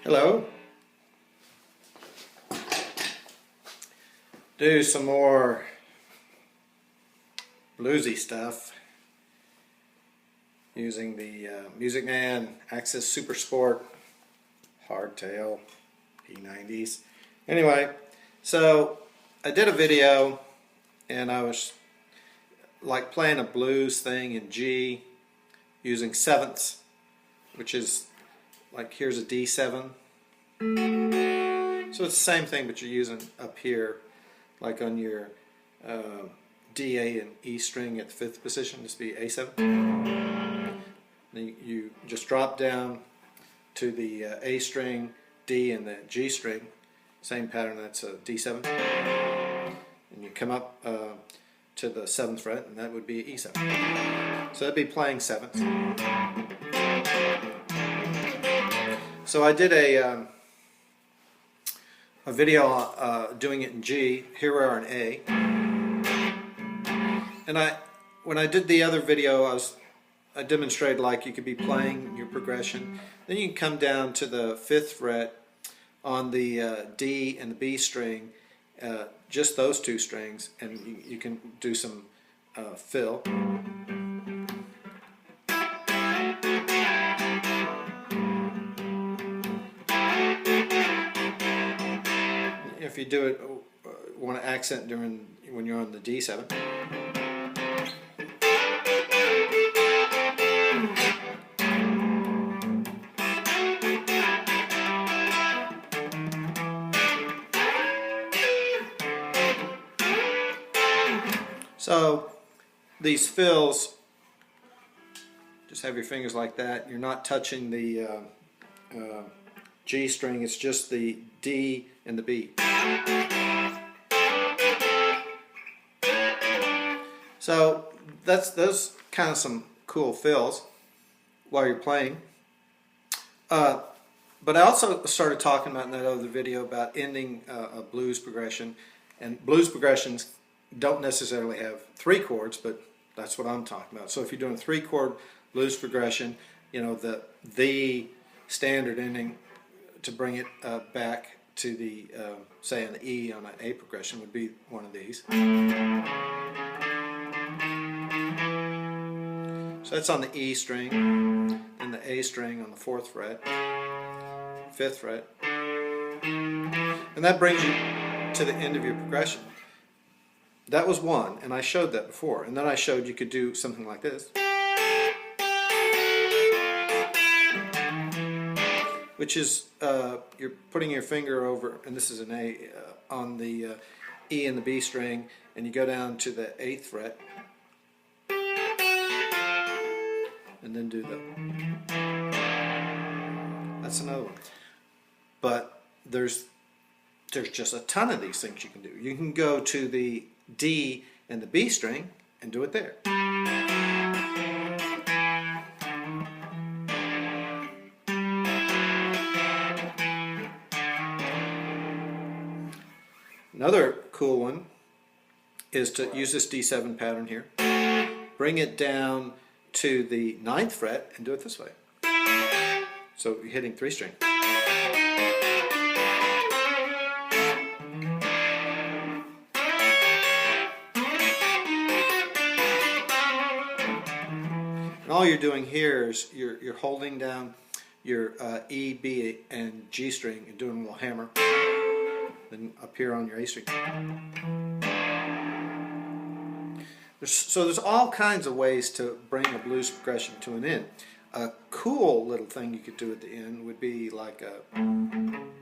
Hello. Do some more bluesy stuff using the Musicman Access Super Sport hardtail P90s. Anyway, so I did a video and I was like playing a blues thing in G using sevenths, which is like here's a D7. So it's the same thing, but you're using up here, like on your D, A, and E string at the fifth position, this would be A7. Then you just drop down to the A string, D, and the G string. Same pattern, that's a D7. And you come up to the 7th fret, and that would be E7. So that'd be playing sevenths. So I did a video doing it in G. Here we are in A. And when I did the other video, I demonstrated like you could be playing your progression. Then you can come down to the 5th fret on the D and the B string, just those two strings, and you can do some fill. If you do it, want to accent when you're on the D7. So these fills, just have your fingers like that. You're not touching the G string, it's just the D and the B. So those kind of some cool fills while you're playing. But I also started talking about in that other video about ending a blues progression, and blues progressions don't necessarily have 3 chords, but that's what I'm talking about. So if you're doing a 3-chord blues progression, you know, the standard ending to bring it back to the, say on the E on an A progression would be one of these. So that's on the E string, and the A string on the 4th fret, 5th fret, and that brings you to the end of your progression. That was one, and I showed that before, and then I showed you could do something like this, which is you're putting your finger over, and this is an A, on the E and the B string, and you go down to the 8th fret, and then do that's another one. But there's just a ton of these things you can do. You can go to the D and the B string and do it there. Another cool one is to use this D7 pattern here, bring it down to the 9th fret and do it this way. So you're hitting 3 string. And all you're doing here is you're holding down your E, B, and G string and doing a little hammer. Then up here on your A string. So there's all kinds of ways to bring a blues progression to an end. A cool little thing you could do at the end would be like a, and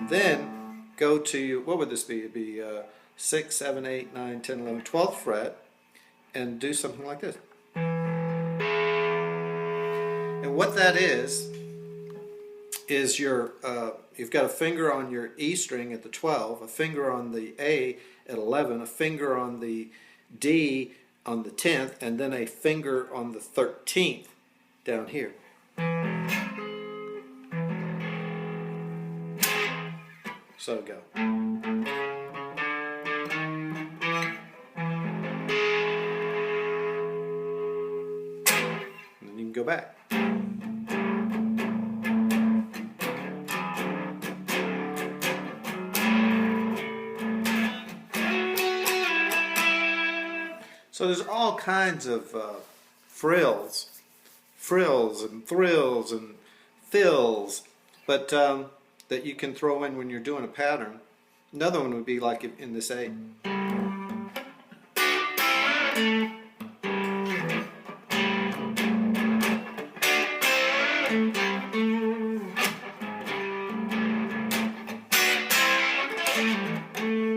then go to, what would this be? It'd be 6, 7, 8, 9, 10, 11, 12th fret, and do something like this. And what that is you've got a finger on your E string at the 12, a finger on the A at 11, a finger on the D on the 10th, and then a finger on the 13th down here. So go. And then you can go back. So there's all kinds of frills and thrills and fills, but that you can throw in when you're doing a pattern. Another one would be like in this A.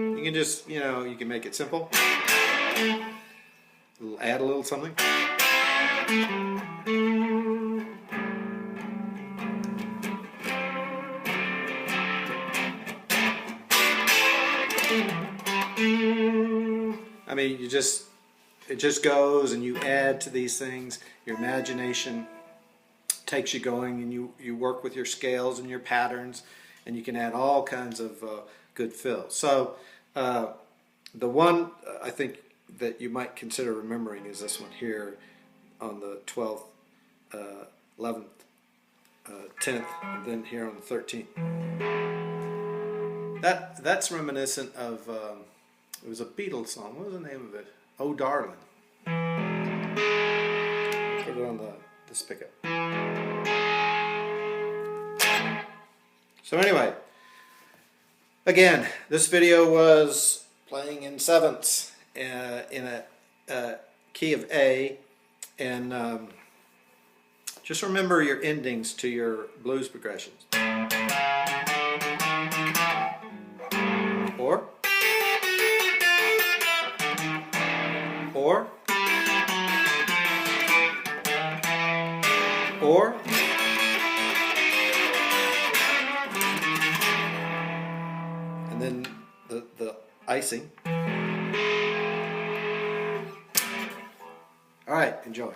You can just, you can make it simple. Add a little something. I mean, it just goes, and you add to these things. Your imagination takes you going, and you work with your scales and your patterns, and you can add all kinds of good fills. So the one I think that you might consider remembering is this one here on the 12th, 11th, 10th, and then here on the 13th. That's reminiscent of, it was a Beatles song. What was the name of it? Oh Darling. Put it on this pickup. So anyway, again, this video was playing in sevenths in a key of A, and just remember your endings to your blues progressions. Or and then the icing. All right, enjoy.